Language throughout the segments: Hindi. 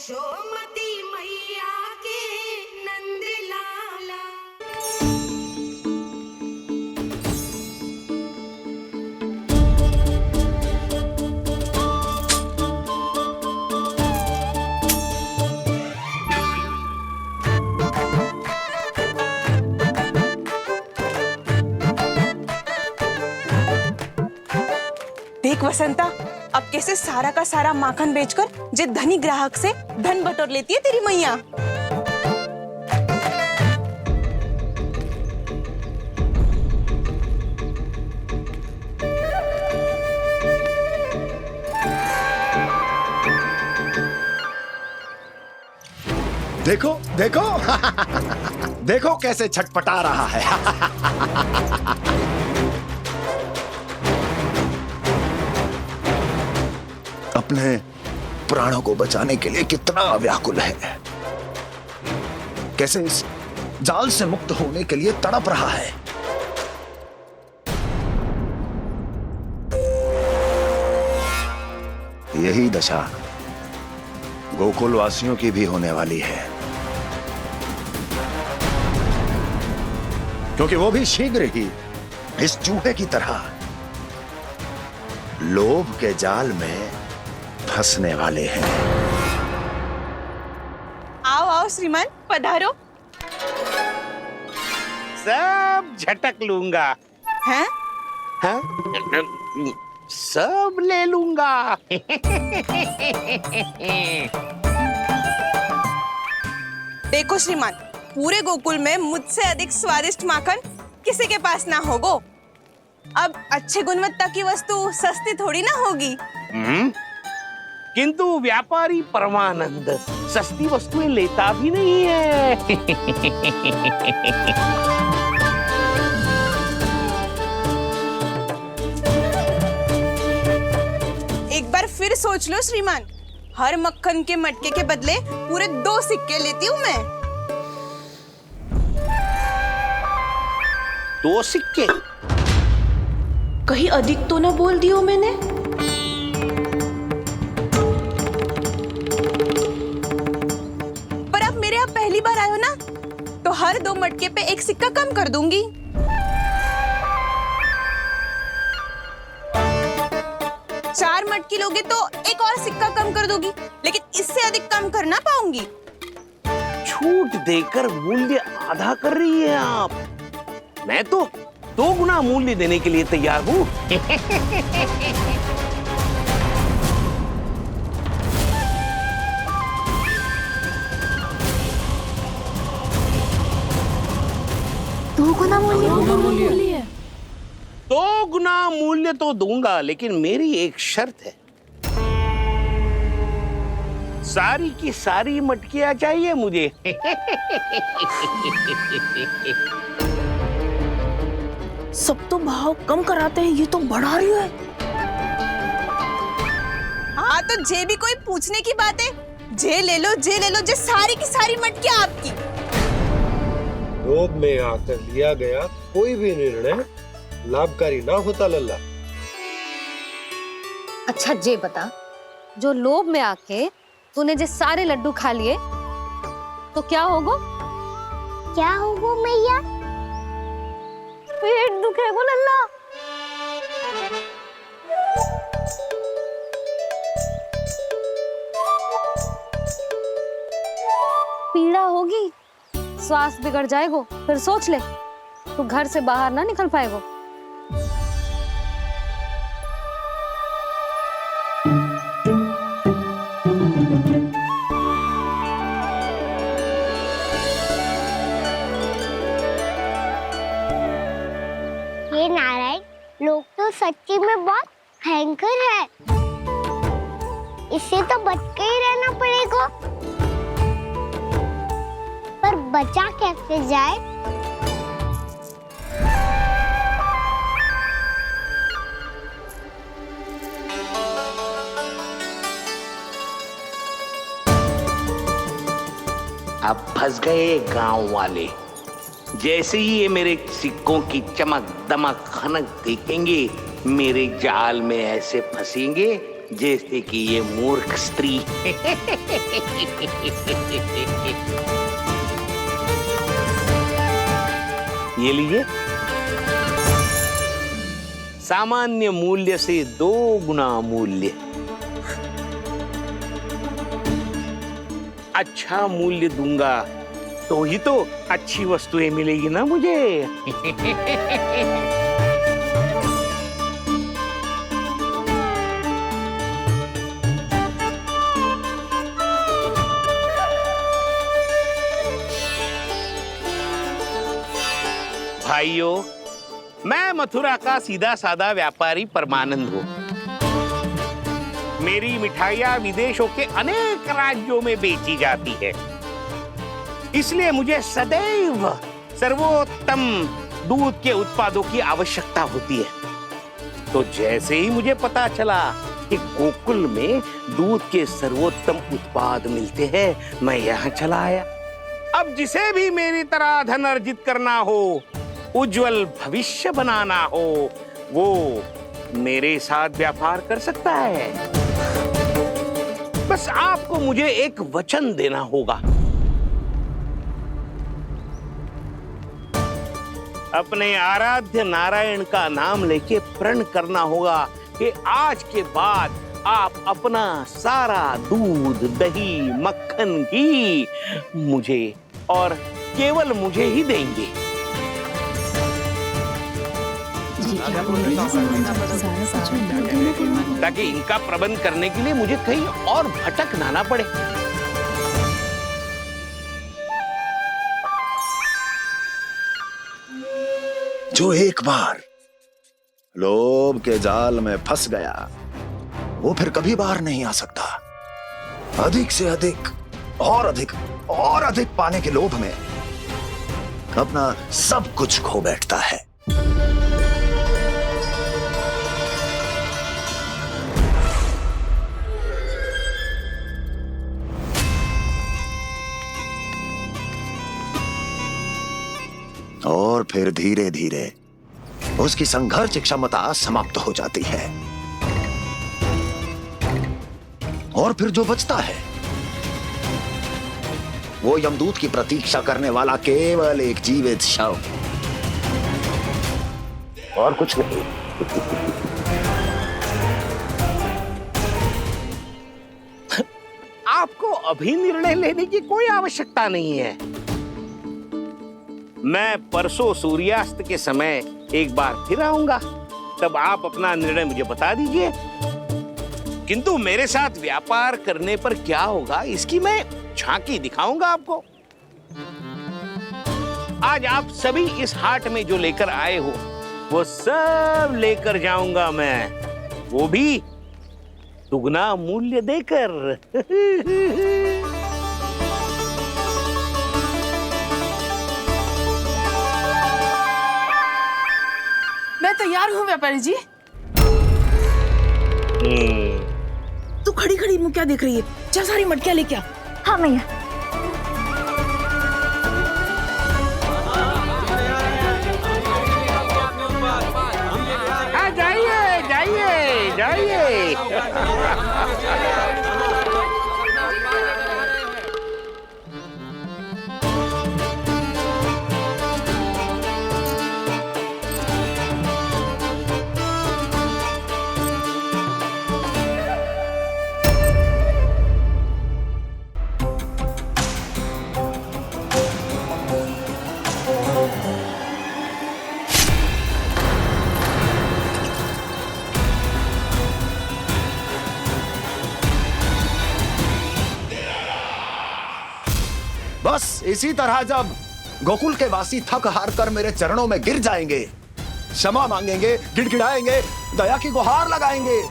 यशोमती मैया के नंद लाला। देख वसंता, अब कैसे सारा का सारा माखन बेचकर जे धनी ग्राहक से धन बटोर लेती है तेरी मैया। देखो देखो देखो कैसे छटपटा रहा है। अपने प्राणों को बचाने के लिए कितना व्याकुल है, कैसे इस जाल से मुक्त होने के लिए तड़प रहा है। यही दशा गोकुल वासियों की भी होने वाली है, क्योंकि वो भी शीघ्र ही इस चूहे की तरह लोभ के जाल में फंसने वाले हैं। आओ आओ श्रीमान, पधारो। सब झटक लूंगा। हैं? हाँ? सब ले लूंगा। देखो श्रीमान, पूरे गोकुल में मुझसे अधिक स्वादिष्ट माखन किसी के पास ना होगो। अब अच्छे गुणवत्ता की वस्तु सस्ती थोड़ी ना होगी। किंतु व्यापारी परमानंद सस्ती वस्तुएं लेता भी नहीं है। एक बार फिर सोच लो श्रीमान, हर मक्खन के मटके के बदले पूरे 2 सिक्के लेती हूँ मैं। 2 सिक्के? कहीं अधिक तो ना बोल दियो मैंने? पर आप मेरे यहाँ पहली बार आए हो ना, तो हर 2 मटके पे 1 सिक्का कम कर दूंगी। चार मटकी लोगे तो 1 और सिक्का कम कर दूंगी, लेकिन इससे अधिक कम कर ना पाऊंगी। छूट देकर मूल्य आधा कर रही है आप। मैं तो 2 गुना मूल्य देने के लिए तैयार हूँ। दो गुना मूल्य? 2 गुना मूल्य तो दूंगा, लेकिन मेरी एक शर्त है। सारी की सारी मटकियां चाहिए मुझे। सब तो भाव कम कराते हैं, ये तो बढ़ा रही है। हाँ तो जे भी कोई पूछने की बात है, जे ले लो, जे ले लो, जे सारी की सारी मटकियां आपकी। लोभ में आकर लिया गया कोई भी निर्णय लाभकारी ना होता लल्ला। अच्छा जे बता, जो लोभ में आके तूने जे सारे लड्डू खा लिए तो क्या होगो? क्या होगो मैया? पेट दुखेगो लल्ला। पीड़ा होगी, स्वास्थ्य बिगड़ जाएगो, फिर सोच ले, तू घर से बाहर ना निकल पाएगो। ये नारायण लोग तो सच्ची में बहुत भयंकर है, इससे तो बच के ही रहना पड़ेगा। पर बचा कैसे जाए? अब फंस गए गांव वाले। जैसे ही ये मेरे सिक्कों की चमक दमक खनक देखेंगे, मेरे जाल में ऐसे फंसेंगे जैसे कि ये मूर्ख स्त्री। ये लीजिए, सामान्य मूल्य से 2 गुना मूल्य। अच्छा मूल्य दूंगा तो ही तो अच्छी वस्तुएं मिलेगी ना मुझे। भाइयों, मैं मथुरा का सीधा साधा व्यापारी परमानंद हूँ। मेरी मिठाइयाँ विदेशों के अनेक राज्यों में बेची जाती है, इसलिए मुझे सदैव सर्वोत्तम दूध के उत्पादों की आवश्यकता होती है। तो जैसे ही मुझे पता चला कि गोकुल में दूध के सर्वोत्तम उत्पाद मिलते हैं, मैं यहाँ चला आया। अब जिसे भी मेरी तरह धन अर्जित करना हो, उज्जवल भविष्य बनाना हो, वो मेरे साथ व्यापार कर सकता है। बस आपको मुझे एक वचन देना होगा। अपने आराध्य नारायण का नाम लेके प्रण करना होगा कि आज के बाद आप अपना सारा दूध, दही, मक्खन, घी मुझे और केवल मुझे ही देंगे। ताकि इनका प्रबंध करने के लिए मुझे कहीं और भटकना ना पड़े। जो एक बार लोभ के जाल में फंस गया, वो फिर कभी बाहर नहीं आ सकता। अधिक से अधिक और अधिक और अधिक पाने के लोभ में अपना सब कुछ खो बैठता है। और फिर धीरे धीरे उसकी संघर्ष क्षमता समाप्त हो जाती है, और फिर जो बचता है वो यमदूत की प्रतीक्षा करने वाला केवल एक जीवित शव, और कुछ नहीं। आपको अभी निर्णय लेने की कोई आवश्यकता नहीं है। मैं परसों सूर्यास्त के समय एक बार फिर आऊंगा, तब आप अपना निर्णय मुझे बता दीजिए। किंतु मेरे साथ व्यापार करने पर क्या होगा, इसकी मैं झांकी दिखाऊंगा आपको। आज आप सभी इस हाट में जो लेकर आए हो, वो सब लेकर जाऊंगा मैं, वो भी दुगना मूल्य देकर। मैं तैयार हूँ व्यापारी जी। तू खड़ी खड़ी मुँह क्या देख रही है? जा सारी मटकियाँ लेके आ। हाँ मैया। जाइए जाइए जाइए। बस इसी तरह जब गोकुल के वासी थक हार कर मेरे चरणों में गिर जाएंगे, क्षमा मांगेंगे, गिड़गिड़ाएंगे, दया की गुहार लगाएंगे,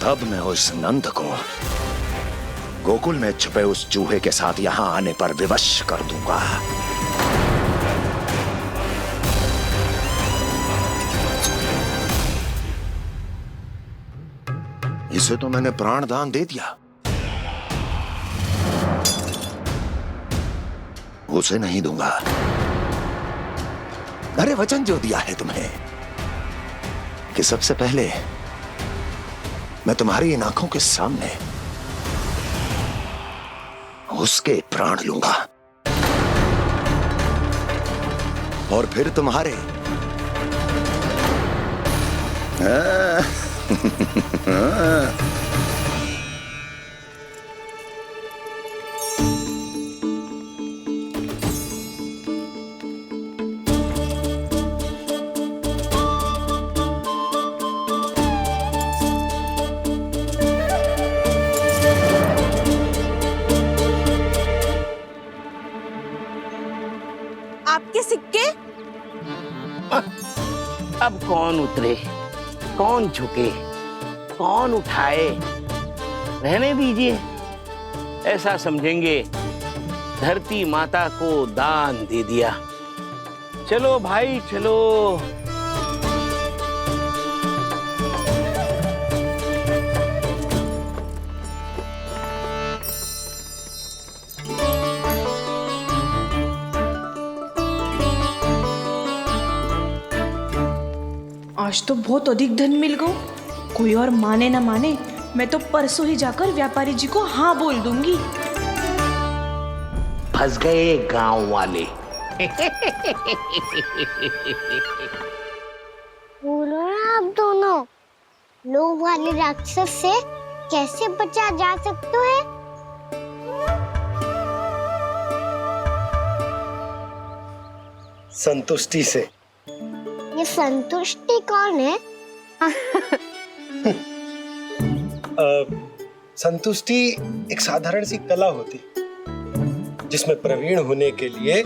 तब मैं उस नंद को गोकुल में छुपे उस चूहे के साथ यहां आने पर विवश कर दूंगा। इसे तो मैंने प्राण दान दे दिया, उसे नहीं दूंगा। अरे वचन जो दिया है तुम्हें कि सबसे पहले मैं तुम्हारी इन आंखों के सामने उसके प्राण लूंगा और फिर तुम्हारे। आपके सिक्के? अब कौन उतरे, कौन झुके, कौन उठाए? रहने दीजिए, ऐसा समझेंगे धरती माता को दान दे दिया। चलो भाई चलो। आज तो बहुत अधिक धन मिल गो। कोई और माने ना माने, मैं तो परसों ही जाकर व्यापारी जी को हाँ बोल दूंगी। फंस गए गांव वाले। बोलो ना आप दोनों, लोभ वाले राक्षस से कैसे बचा जा सकता है? संतुष्टि से। ये संतुष्टि कौन है? संतुष्टि एक साधारण सी कला होती जिसमें प्रवीण होने के लिए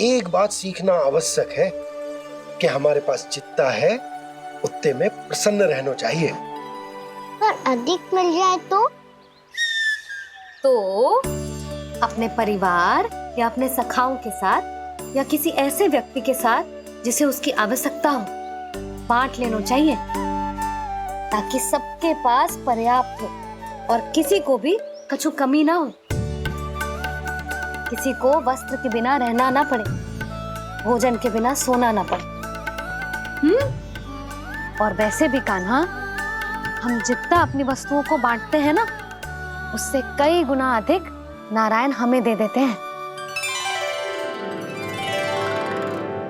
एक बात सीखना आवश्यक है कि हमारे पास जितना है उतने में प्रसन्न रहना चाहिए। पर अधिक मिल जाए तो अपने परिवार या अपने सखाओं के साथ या किसी ऐसे व्यक्ति के साथ जिसे उसकी आवश्यकता हो बांट लेना चाहिए, ताकि सबके पास पर्याप्त हो और किसी को भी कछु कमी ना हो, किसी को वस्त्र के बिना रहना ना पड़े, भोजन के बिना सोना ना पड़े। और वैसे भी कान्हा, हम जितना अपनी वस्तुओं को बांटते हैं ना, उससे कई गुना अधिक नारायण हमें दे देते हैं।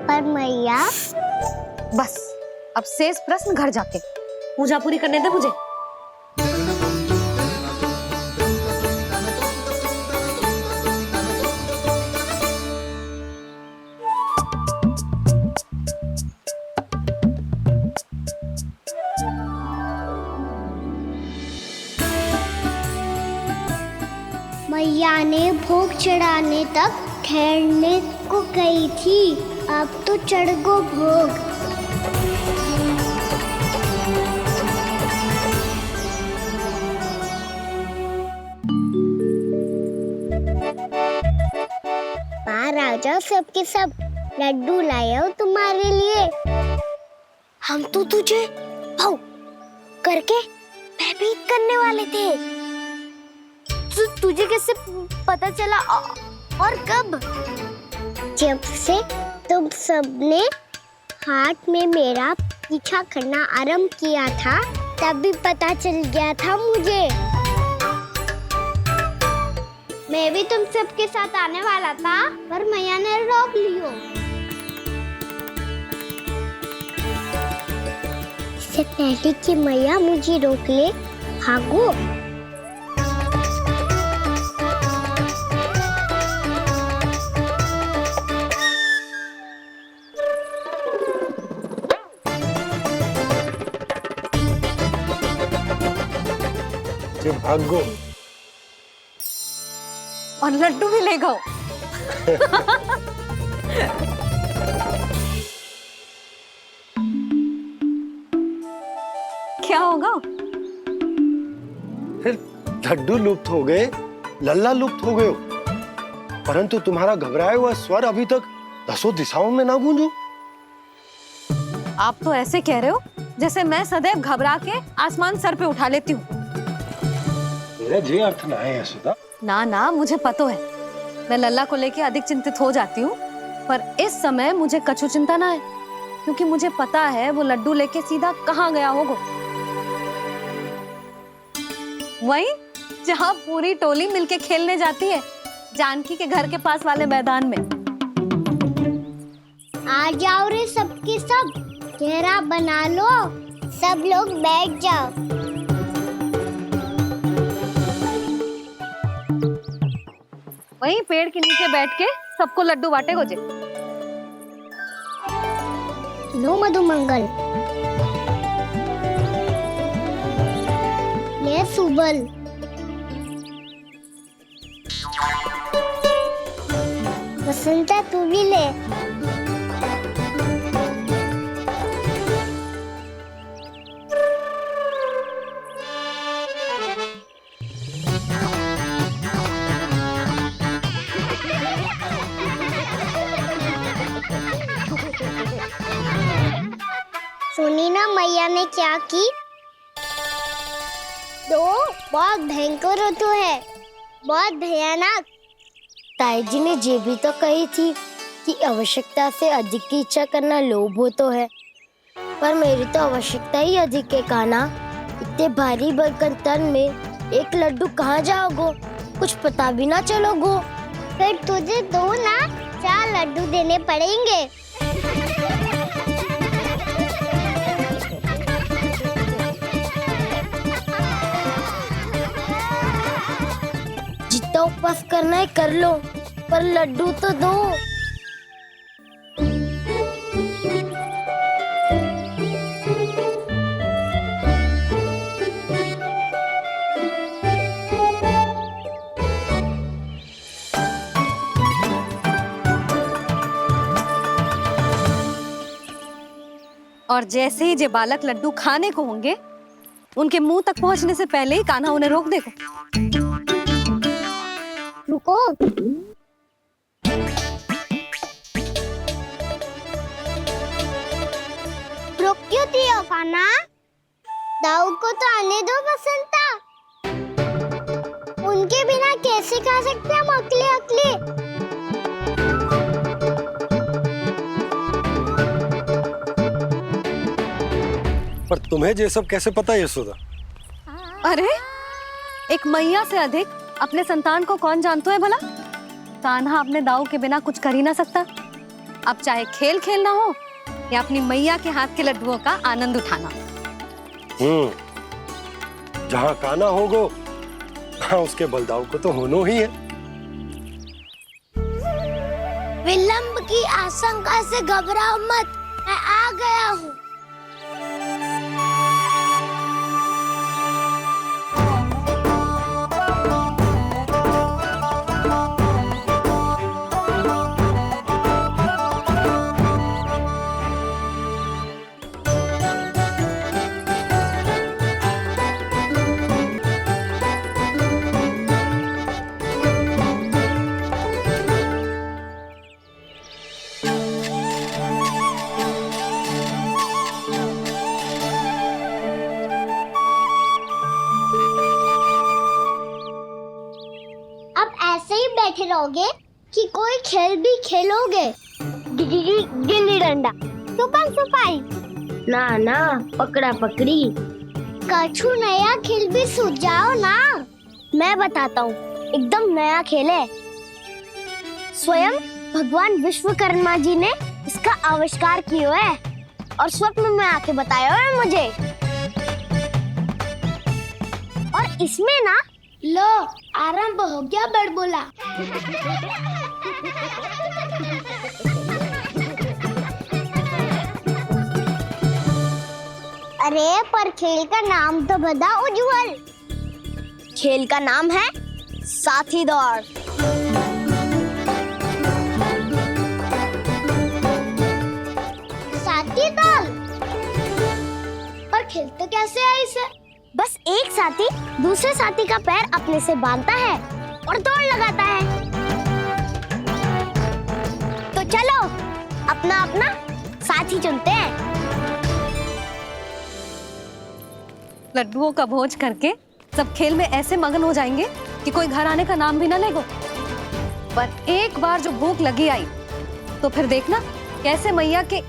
पर मैया, बस अब शेष प्रश्न घर जाके पूजा पूरी करने दे मुझे। मैया ने भोग चढ़ाने तक ठहरने को कही थी, अब तो चढ़ गो भोग। बाहर आ जाओ, सबके सब लड्डू लाया हूँ तुम्हारे लिए। हम तो तुझे भाव करके भयभीत करने वाले थे। तुझे कैसे पता चला और कब? जब से तुम सबने हाथ में मेरा पीछा करना आरंभ किया था, तभी पता चल गया था मुझे। मैं भी तुम सबके साथ आने वाला था, पर मैया ने रोक लियो। इससे पहले कि मैया मुझे रोक ले, भागो। भागो और लड्डू भी ले गो। क्या होगा? फिर लड्डू लुप्त हो गए, लल्ला लुप्त हो गए, परंतु तुम्हारा घबराया हुआ स्वर अभी तक 10 दिशाओं में ना गूंजो। आप तो ऐसे कह रहे हो जैसे मैं सदैव घबरा के आसमान सर पे उठा लेती हूँ। मेरा जे अर्थ ना है यशोदा। ना ना, मुझे पता है। मैं लल्ला को लेके अधिक चिंतित हो जाती हूँ, पर इस समय मुझे कछु चिंता ना है, क्योंकि मुझे पता है वो लड्डू लेके सीधा कहाँ गया होगा। वहीं जहाँ पूरी टोली मिलके खेलने जाती है, जानकी के घर के पास वाले मैदान में। आ जाओ रे सबके सब, घेरा बना लो, सब लोग बैठ जाओ। वहीं पेड़ के नीचे बैठ के सबको लड्डू बांटे गोजे। लो मधुमंगल, ले सुबल, बसंता तू भी ले। सुनी ना मैया ने क्या की? तो बहुत भयंकर ऋतु है, बहुत भयानक। ताई जी ने ये भी तो कही थी कि आवश्यकता से अधिक की इच्छा करना लोभ हो तो है, पर मेरी तो आवश्यकता ही अधिक है कान्हा। इतने भारी बर्तन तन में एक लड्डू कहाँ जाओगो, कुछ पता भी ना चलोगो। फिर तुझे 2 ना 4 लड्डू देने पड़ेंगे। जितना उपवास करना है कर लो, पर लड्डू तो दो। और जैसे ही जे बालक लड्डू खाने को होंगे, उनके मुंह तक पहुंचने से पहले ही कान्हा उन्हें रोक देगा। रुको, रुक क्यों दिया कान्हा? दाऊ को तो आने दो बसंता। उनके बिना कैसे खा सकते हम अकेले अकेले? पर तुम्हें ये सब कैसे पता यशोदा? अरे एक मैया से अधिक अपने संतान को कौन जानता है भला? कान्हा अपने दाऊ के बिना कुछ कर ही ना सकता। अब चाहे खेल खेलना हो या अपनी मैया के हाथ के लड्डुओं का आनंद उठाना। जहाँ कान्हा होगो, हाँ उसके बलदाऊ को तो होनो ही है। विलंब की आशंका से घबराओ मत, मैं आ गया हूँ। बैठे रहोगे कि कोई खेल भी खेलोगे? गिल्ली डंडा, छुपन छुपाई, ना ना पकड़ा पकड़ी, कछु नया खेल भी सुझाओ ना। मैं बताता हूँ, एकदम नया खेल है। स्वयं भगवान विश्वकर्मा जी ने इसका आविष्कार किया है और स्वप्न में आके बताया है मुझे। और इसमें ना लो आरंभ हो गया बड़बोला। अरे पर खेल का नाम तो बता उज्जवल। खेल का नाम है साथी दौड़। साथी दौड़? पर खेलते कैसे है इसे? बस एक साथी दूसरे साथी का पैर अपने से बांधता है और दौड़ लगाता है। तो चलो अपना अपना साथी चुनते हैं। लड्डुओं का भोज करके सब खेल में ऐसे मगन हो जाएंगे कि कोई घर आने का नाम भी ना लेगो। पर एक बार जो भूख लगी आई तो फिर देखना कैसे मैया के।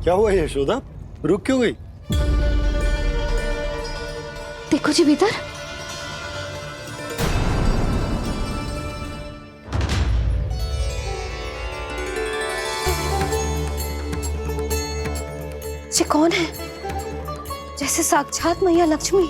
क्या हुआ यशोदा, रुक क्यों गई? देखो जी भीतर। ये कौन है? जैसे साक्षात मैया लक्ष्मी।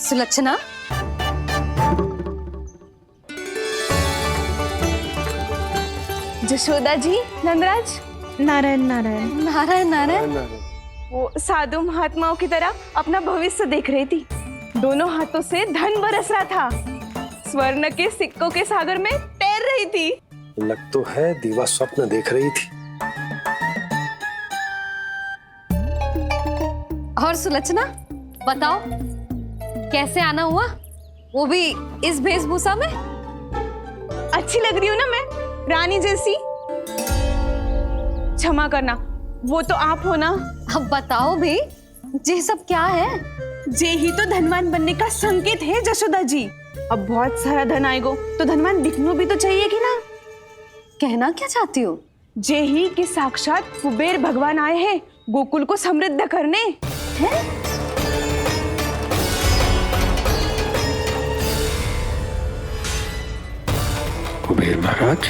सुलक्षणा, जशोदा जी, नंदराज। नारायण नारायण। नारायण नारायण। वो साधु महात्माओं की तरह अपना भविष्य देख रही थी। दोनों हाथों से धन बरस रहा था। स्वर्ण के सिक्कों के सागर में तैर रही थी। लग तो है दीवा स्वप्न देख रही थी। और सुलक्षणा बताओ, कैसे आना हुआ, वो भी इस वेशभूषा में? अच्छी लग रही हूँ ना मैं, रानी जैसी? क्षमा करना, वो तो आप हो ना। अब बताओ भी, ये सब क्या है? जे ही तो धनवान बनने का संकेत है जशोदा जी। अब बहुत सारा धन आएगा तो धनवान दिखना भी तो चाहिए कि ना। कहना क्या चाहती हो? जे ही कि साक्षात कुबेर भगवान आए हैं गोकुल को समृद्ध करने। हैं? कुबेर महाराज